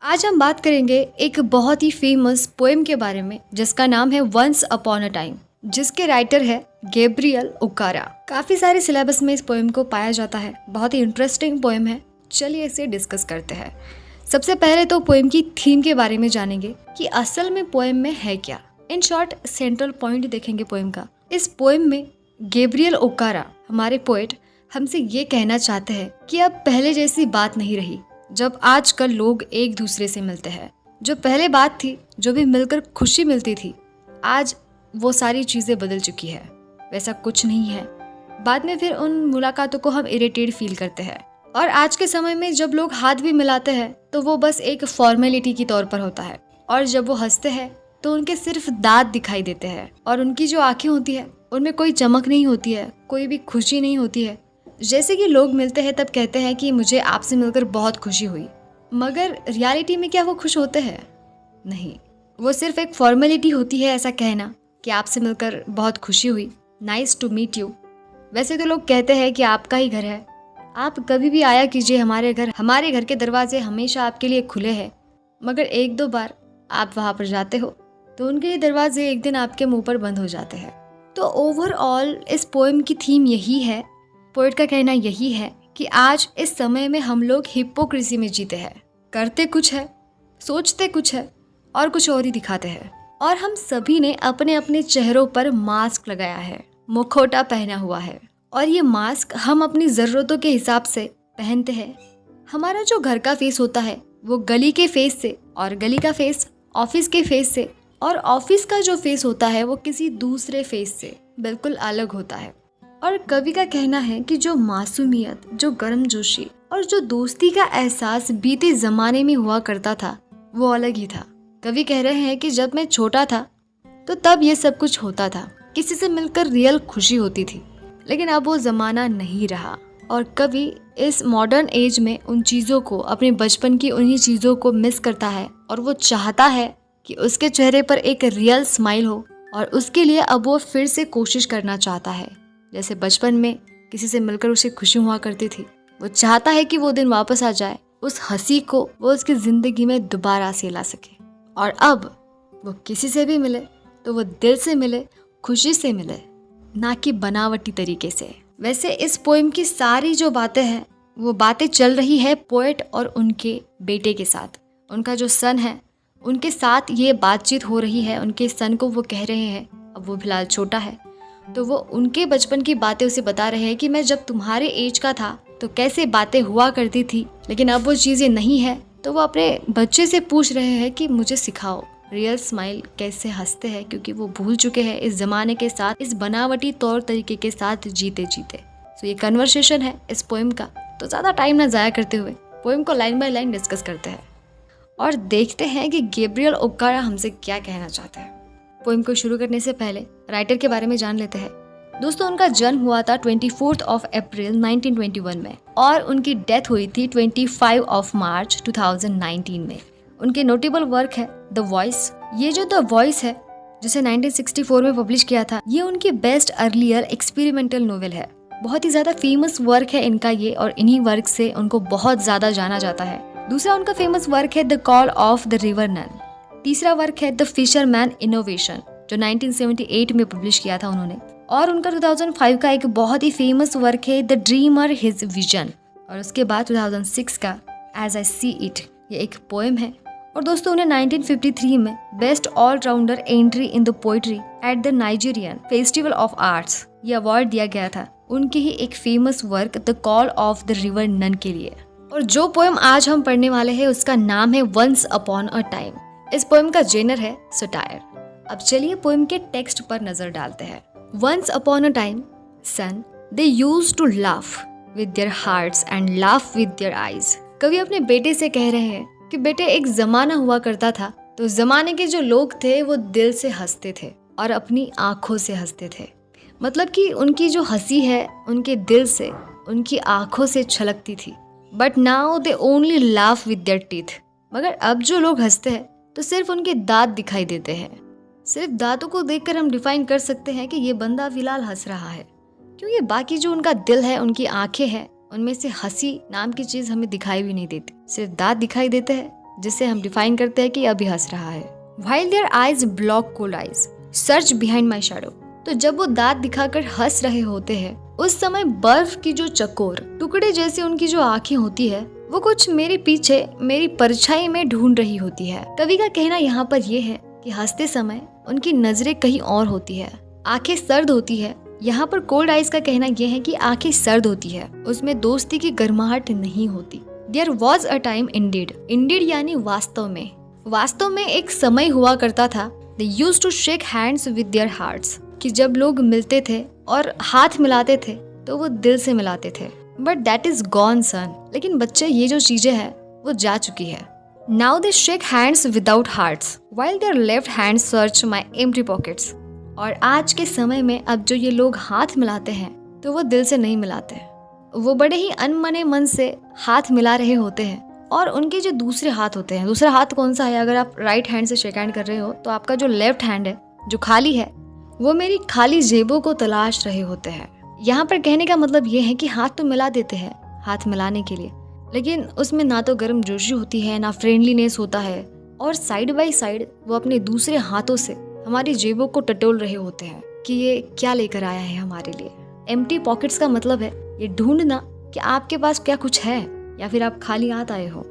आज हम बात करेंगे एक बहुत ही फेमस पोएम के बारे में जिसका नाम है वंस अपॉन अ टाइम, जिसके राइटर है गैब्रियल ओकारा। काफी सारे सिलेबस में इस पोएम को पाया जाता है। बहुत ही इंटरेस्टिंग पोएम है। चलिए इसे डिस्कस करते हैं। सबसे पहले तो पोएम की थीम के बारे में जानेंगे कि असल में पोएम में है क्या। इन शॉर्ट सेंट्रल पॉइंट देखेंगे पोएम का। इस पोएम में गैब्रियल ओकारा हमारे पोएट हमसे ये कहना चाहते हैं कि अब पहले जैसी बात नहीं रही जब आजकल लोग एक दूसरे से मिलते हैं। जो पहले बात थी, जो भी मिलकर खुशी मिलती थी, आज वो सारी चीज़ें बदल चुकी है। वैसा कुछ नहीं है। बाद में फिर उन मुलाकातों को हम इरिटेट फील करते हैं। और आज के समय में जब लोग हाथ भी मिलाते हैं तो वो बस एक फॉर्मेलिटी की तौर पर होता है। और जब वो हंसते हैं तो उनके सिर्फ दांत दिखाई देते हैं और उनकी जो आंखें होती है उनमें कोई चमक नहीं होती है, कोई भी खुशी नहीं होती है। जैसे कि लोग मिलते हैं तब कहते हैं कि मुझे आपसे मिलकर बहुत खुशी हुई, मगर रियलिटी में क्या वो खुश होते हैं? नहीं, वो सिर्फ एक फॉर्मेलिटी होती है ऐसा कहना कि आपसे मिलकर बहुत खुशी हुई, नाइस टू मीट यू। वैसे तो लोग कहते हैं कि आपका ही घर है, आप कभी भी आया कीजिए हमारे घर, हमारे घर के दरवाजे हमेशा आपके लिए खुले हैं। मगर एक दो बार आप वहाँ पर जाते हो तो उनके ये दरवाजे एक दिन आपके मुंह पर बंद हो जाते हैं। तो ओवरऑल इस पोएम की थीम यही है, पोएट का कहना यही है कि आज इस समय में हम लोग हिपोक्रेसी में जीते हैं। करते कुछ है, सोचते कुछ है और कुछ और ही दिखाते हैं। और हम सभी ने अपने अपने चेहरों पर मास्क लगाया है, मुखौटा पहना हुआ है। और ये मास्क हम अपनी ज़रूरतों के हिसाब से पहनते हैं। हमारा जो घर का फेस होता है वो गली के फेस से, और गली का फेस ऑफिस के फेस से, और ऑफिस का जो फेस होता है वो किसी दूसरे फेस से बिल्कुल अलग होता है। और कवि का कहना है कि जो मासूमियत, जो गर्मजोशी और जो दोस्ती का एहसास बीते ज़माने में हुआ करता था वो अलग ही था। कवि कह रहे हैं कि जब मैं छोटा था तो तब ये सब कुछ होता था, किसी से मिलकर रियल खुशी होती थी, लेकिन अब वो ज़माना नहीं रहा। और कवि इस मॉडर्न एज में उन चीज़ों को, अपने बचपन की उन्हीं चीज़ों को मिस करता है और वो चाहता है कि उसके चेहरे पर एक रियल स्माइल हो। और उसके लिए अब वो फिर से कोशिश करना चाहता है, जैसे बचपन में किसी से मिलकर उसे खुशी हुआ करती थी। वो चाहता है कि वो दिन वापस आ जाए, उस हंसी को वो उसकी ज़िंदगी में दोबारा से ला सके। और अब वो किसी से भी मिले तो वो दिल से मिले, खुशी से मिले, ना कि बनावटी तरीके से। वैसे इस पोएम की सारी जो बातें हैं वो बातें चल रही है पोएट और उनके बेटे के साथ। उनका जो सन है उनके साथ ये बातचीत हो रही है। उनके सन को वो कह रहे हैं, अब वो फिलहाल छोटा है तो वो उनके बचपन की बातें उसे बता रहे हैं कि मैं जब तुम्हारे एज का था तो कैसे बातें हुआ करती थी, लेकिन अब वो चीज़ें नहीं है। तो वो अपने बच्चे से पूछ रहे हैं कि मुझे सिखाओ रियल स्माइल कैसे हंसते हैं, क्योंकि वो भूल चुके हैं इस ज़माने के साथ, इस बनावटी तौर तरीके के साथ जीते जीते। तो ये कन्वर्सेशन है इस पोएम का। तो ज़्यादा टाइम ना ज़ाया करते हुए पोएम को लाइन बाय लाइन डिस्कस करते हैं और देखते हैं कि गैब्रियल ओकारा हमसे क्या कहना चाहते हैं। पोएम को शुरू करने से पहले राइटर के बारे में जान लेते हैं। दोस्तों, उनका जन्म हुआ था 24 अप्रैल 1921 में और उनकी डेथ हुई थी 25 मार्च 2019 में। उनके नोटेबल वर्क है द वॉइस। ये जो द वॉइस है जिसे 1964 में पब्लिश किया था, ये उनकी बेस्ट अर्लियर एक्सपेरिमेंटल नोवेल है। बहुत ही ज़्यादा फेमस वर्क है इनका ये, और इन्हीं वर्क से उनको बहुत ज़्यादा जाना जाता है। दूसरा उनका फेमस वर्क है the call of the river Nun. तीसरा वर्क है द फिशरमैन इनोवेशन, जो 1978 में पब्लिश किया था उन्होंने। और उनका 2005 का एक बहुत ही फेमस वर्क है द ड्रीमर हिज विजन। और उसके बाद 2006 का एज आई सी इट, ये एक पोएम है। और दोस्तों, उन्हें 1953 में best allrounder entry in the poetry at the Nigerian festival of arts ये अवार्ड दिया गया था उनके ही एक famous work the call of the river Nun के लिए। और जो पोएम आज हम पढ़ने वाले हैं उसका नाम है वंस अपॉन अ टाइम। इस पोएम का जेनर है सटायर। अब चलिए पोएम के टेक्स्ट पर नजर डालते हैं। Once upon a time, son, they used to laugh with their hearts and laugh with their eyes. कवि अपने बेटे से कह रहे हैं कि बेटे, एक जमाना हुआ करता था तो जमाने के जो लोग थे वो दिल से हंसते थे और अपनी आंखों से हंसते थे। मतलब कि उनकी जो हंसी है उनके दिल से, उनकी आंखों से छलकती थी। But now they only laugh with there teeth. मगर अब जो लोग हंसते हैं तो सिर्फ उनके दांत दिखाई देते हैं। सिर्फ दांतों को देखकर हम डिफाइन कर सकते हैं कि ये बंदा फिलहाल हंस रहा है, क्योंकि बाकी जो उनका दिल है, उनकी आंखें हैं, उनमें से हंसी नाम की चीज हमें दिखाई भी नहीं देती। सिर्फ दांत दिखाई देते हैं जिसे हम डिफाइन करते हैं कि अभी हंस रहा है। While their eyes block cold eyes, search behind my shadow. तो जब वो दांत दिखाकर हंस रहे होते हैं, उस समय बर्फ की जो चकोर टुकड़े जैसे उनकी जो आंखें होती है, वो कुछ मेरे पीछे मेरी परछाई में ढूंढ रही होती है। कवि का कहना यहाँ पर यह है कि हंसते समय उनकी नजरें कहीं और होती है, आंखें सर्द होती है। यहाँ पर कोल्ड आइज का कहना यह है कि आंखें सर्द होती है, उसमें दोस्ती की गर्माहट नहीं होती। There was a time indeed. Indeed यानी वास्तव में। वास्तव में एक समय हुआ करता था। They used to shake hands with their hearts. कि जब लोग मिलते थे और हाथ मिलाते थे तो वो दिल से मिलाते थे। But that is gone son. लेकिन बच्चे ये जो चीजें हैं वो जा चुकी है। Now they shake hands without hearts, while their left hands search my empty pockets. और आज के समय में अब जो ये लोग हाथ मिलाते हैं तो वो दिल से नहीं मिलाते, वो बड़े ही अनमने मन से हाथ मिला रहे होते हैं। और उनके जो दूसरे हाथ होते हैं, दूसरा हाथ कौन सा है? अगर आप राइट हैंड से शेक हैंड कर रहे हो तो आपका जो लेफ्ट हैंड है जो खाली है वो मेरी खाली जेबों को तलाश रहे होते हैं। यहाँ पर कहने का मतलब ये है कि हाथ तो मिला देते हैं हाथ मिलाने के लिए, लेकिन उसमें ना तो गर्म जोशी होती है ना फ्रेंडलीनेस होता है, और साइड बाय साइड वो अपने दूसरे हाथों से हमारी जेबों को टटोल रहे होते हैं कि ये क्या लेकर आया है हमारे लिए। एम्प्टी पॉकेट्स का मतलब है ये ढूंढना कि आपके पास क्या कुछ है या फिर आप खाली हाथ आए हो।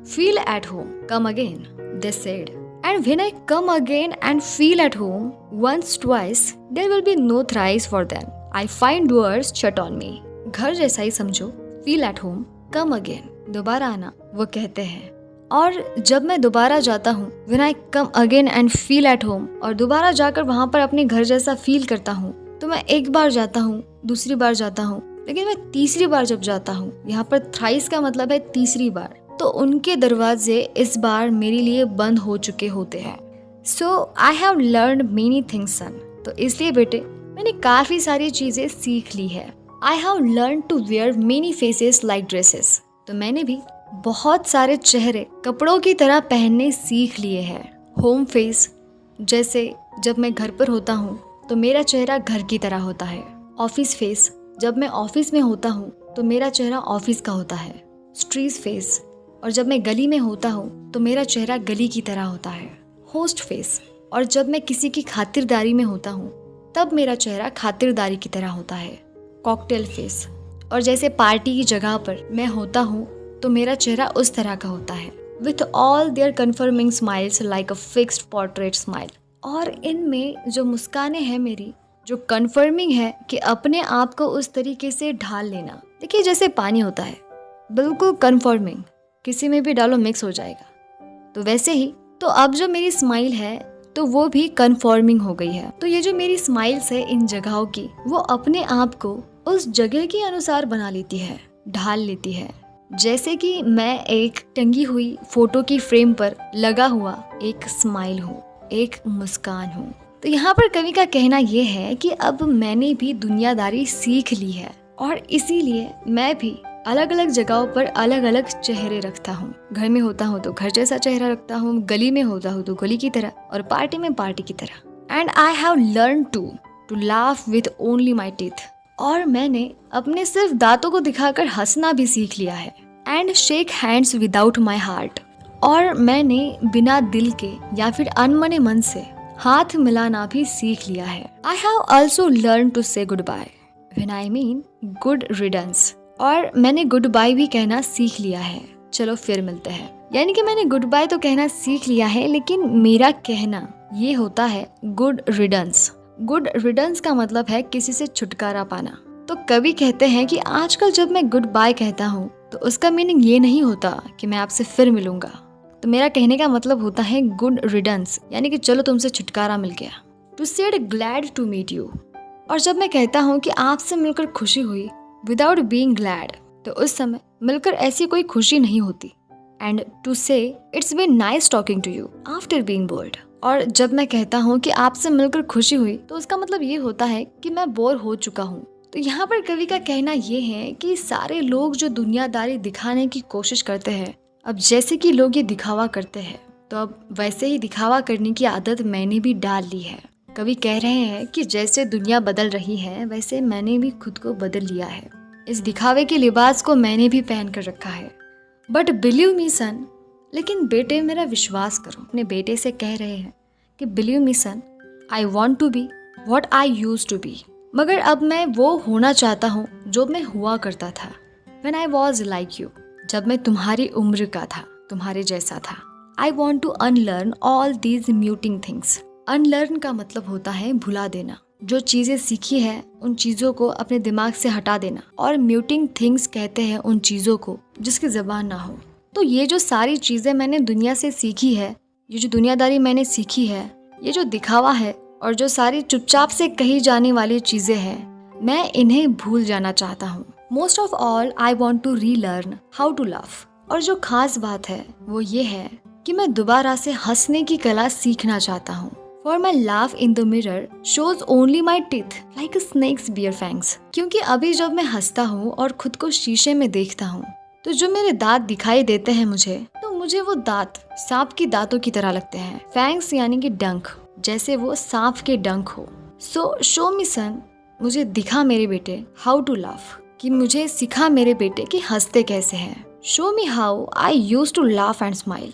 Feel at home, come again, they said, and when I come again and feel at home once twice there will be no thrice for them, I find doors shut on me. घर जैसा ही समझो, feel at home, come again, दोबारा आना, वो कहते हैं। और जब मैं दोबारा जाता हूँ, when I come again and feel at home, और दोबारा जाकर वहाँ पर अपने घर जैसा फील करता हूँ, तो मैं एक बार जाता हूँ, दूसरी बार जाता हूँ, लेकिन मैं तीसरी बार जब जाता हूँ, यहाँ पर थ्राइस का मतलब है तीसरी बार, तो उनके दरवाजे इस बार मेरे लिए बंद हो चुके होते हैं। So I have learned many things son, तो इसलिए बेटे मैंने काफी सारी चीजें सीख ली है। I have learn to wear many faces like dresses, तो मैंने भी बहुत सारे चेहरे कपड़ों की तरह पहनने सीख लिए हैं। होम फेस, जैसे जब मैं घर पर होता हूँ तो मेरा चेहरा घर की तरह होता है। ऑफिस फेस, जब मैं ऑफिस में होता हूँ तो मेरा चेहरा ऑफिस का होता है। स्ट्रीट फेस, और जब मैं गली में होता हूँ तो मेरा चेहरा गली की तरह होता है। होस्ट फेस, और जब मैं किसी की खातिरदारी में होता हूँ तब मेरा चेहरा खातिरदारी की तरह होता है। कॉकटेल फेस, और जैसे पार्टी की जगह पर मैं होता हूँ तो मेरा चेहरा उस तरह का होता है। With all their confirming smiles like a fixed portrait smile, और इनमें जो मुस्कानें हैं मेरी, जो कन्फर्मिंग है कि अपने आप को उस तरीके से ढाल लेना। देखिए जैसे पानी होता है, बिल्कुल कन्फर्मिंग, किसी में भी डालो मिक्स हो जाएगा, तो वैसे ही तो अब जो मेरी स्माइल है तो वो भी कन्फर्मिंग हो गई है। तो ये जो मेरी स्माइल्स है इन जगहों की, वो अपने आप को उस जगह के अनुसार बना लेती है, ढाल लेती है। जैसे कि मैं एक टंगी हुई फोटो की फ्रेम पर लगा हुआ एक स्माइल हूँ, एक मुस्कान हूँ। तो यहाँ पर कवि का कहना यह है कि अब मैंने भी दुनियादारी सीख ली है, और इसीलिए मैं भी अलग अलग जगहों पर अलग अलग चेहरे रखता हूँ। घर में होता हूँ तो घर जैसा चेहरा रखता हूँ, गली में होता हूँ तो गली की तरह, और पार्टी में पार्टी की तरह। And I have learn to laugh with only my teeth, और मैंने अपने सिर्फ दांतों को दिखाकर हंसना भी सीख लिया है। And shake hands without my heart, और मैंने बिना दिल के या फिर अनमने मन से हाथ मिलाना भी सीख लिया है। I have also learn to say good bye when I mean good riddance, और मैंने गुड बाय भी कहना सीख लिया है, चलो फिर मिलते हैं। यानी कि मैंने गुड बाय तो कहना सीख लिया है, लेकिन मेरा कहना ये होता है गुड रिडंस। गुड रिडंस का मतलब है किसी से छुटकारा पाना। तो कवि कहते हैं कि आजकल जब मैं गुड बाय कहता हूँ तो उसका मीनिंग ये नहीं होता कि मैं आपसे फिर मिलूंगा, तो मेरा कहने का मतलब होता है गुड रिडंस, यानी कि चलो तुमसे छुटकारा मिल गया। To said glad to meet you, और जब मैं कहता हूँ कि आपसे मिलकर खुशी हुई विदाउट बीइंग ग्लैड, तो उस समय मिलकर ऐसी कोई खुशी नहीं होती। And to say it's been nice talking to you after being bored, और जब मैं कहता हूँ कि आपसे मिलकर खुशी हुई तो उसका मतलब ये होता है कि मैं बोर हो चुका हूँ। तो यहाँ पर कवि का कहना ये है कि सारे लोग जो दुनियादारी दिखाने की कोशिश करते हैं, अब जैसे कि लोग ये दिखावा करते हैं, तो अब वैसे ही दिखावा करने की आदत मैंने भी डाल ली है। कवि कह रहे हैं कि जैसे दुनिया बदल रही है वैसे मैंने भी खुद को बदल लिया है, इस दिखावे के लिबास को मैंने भी पहन कर रखा है। बट बिलीव मी सन, लेकिन बेटे मेरा विश्वास करो, अपने बेटे से कह रहे हैं कि believe me son, I want to be what I use to be. मगर अब मैं वो होना चाहता हूँ जो मैं हुआ करता था। When I was like you, जब मैं तुम्हारी उम्र का था, तुम्हारे जैसा था। I want to unlearn all these muting things। Unlearn का मतलब होता है भुला देना, जो चीज़ें सीखी है उन चीज़ों को अपने दिमाग से हटा देना, और muting things कहते हैं उन चीज़ों को जिसकी ज़बान ना हो। तो ये जो सारी चीज़ें मैंने दुनिया से सीखी है, ये जो दुनियादारी मैंने सीखी है, ये जो दिखावा है और जो सारी चुपचाप से कही जाने वाली चीज़ें हैं, मैं इन्हें भूल जाना चाहता हूँ। Most of all I want to relearn how to laugh. और जो खास बात है वो ये है कि मैं दोबारा से हंसने की कला सीखना चाहता हूँ। For my laugh in the mirror shows only my teeth like snakes bare fangs. क्योंकि अभी जब मैं हंसता हूँ और खुद को शीशे में देखता हूँ तो जो मेरे दांत दिखाई देते हैं मुझे वो दांत सांप की दांतों की तरह लगते हैं। फैंग्स यानी कि डंक, जैसे वो सांप के डंक हो। सो शो मी सन, मुझे दिखा मेरे बेटे हाउ टू लाफ, कि मुझे सिखा मेरे बेटे कि हंसते कैसे हैं। Show me how I use to laugh and smile.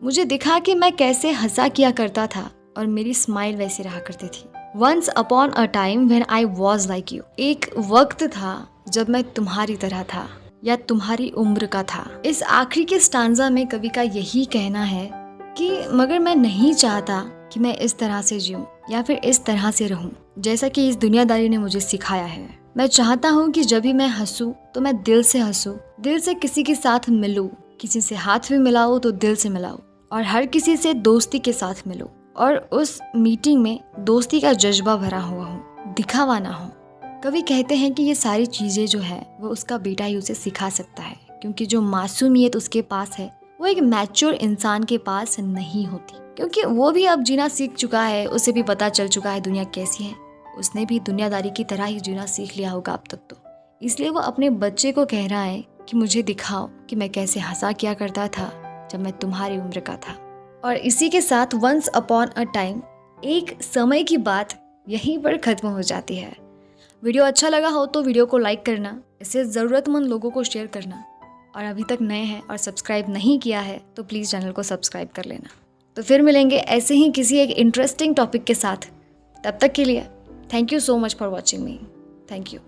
मुझे दिखा कि मैं कैसे हंसा किया करता था और मेरी स्माइल वैसी रहा करती थी। Once upon a time when I was like you. एक वक्त था जब मैं तुम्हारी तरह था या तुम्हारी उम्र का था। इस आखिरी के स्टांजा में कवि का यही कहना है कि मगर मैं नहीं चाहता कि मैं इस तरह से जीऊं या फिर इस तरह से रहूं जैसा कि इस दुनियादारी ने मुझे सिखाया है। मैं चाहता हूं कि जब भी मैं हंसूं तो मैं दिल से हंसूं, दिल से किसी के साथ मिलूं, किसी से हाथ भी मिलाऊं तो दिल से मिलाऊं, और हर किसी से दोस्ती के साथ मिलूं, और उस मीटिंग में दोस्ती का जज्बा भरा हुआ हो, दिखावा ना हो। कवि कहते हैं कि ये सारी चीज़ें जो है वो उसका बेटा ही उसे सिखा सकता है, क्योंकि जो मासूमियत उसके पास है वो एक मैच्योर इंसान के पास नहीं होती, क्योंकि वो भी अब जीना सीख चुका है। उसे भी पता चल चुका है दुनिया कैसी है। उसने भी दुनियादारी की तरह ही जीना सीख लिया होगा अब तक तो। इसलिए वो अपने बच्चे को कह रहा है कि मुझे दिखाओ कि मैं कैसे हंसा किया करता था जब मैं तुम्हारी उम्र का था। और इसी के साथ वंस अपॉन अ टाइम, एक समय की बात यहीं पर खत्म हो जाती है। वीडियो अच्छा लगा हो तो वीडियो को लाइक करना, इसे ज़रूरतमंद लोगों को शेयर करना, और अभी तक नए हैं और सब्सक्राइब नहीं किया है तो प्लीज़ चैनल को सब्सक्राइब कर लेना। तो फिर मिलेंगे ऐसे ही किसी एक इंटरेस्टिंग टॉपिक के साथ। तब तक के लिए thank you so much for watching me. Thank you.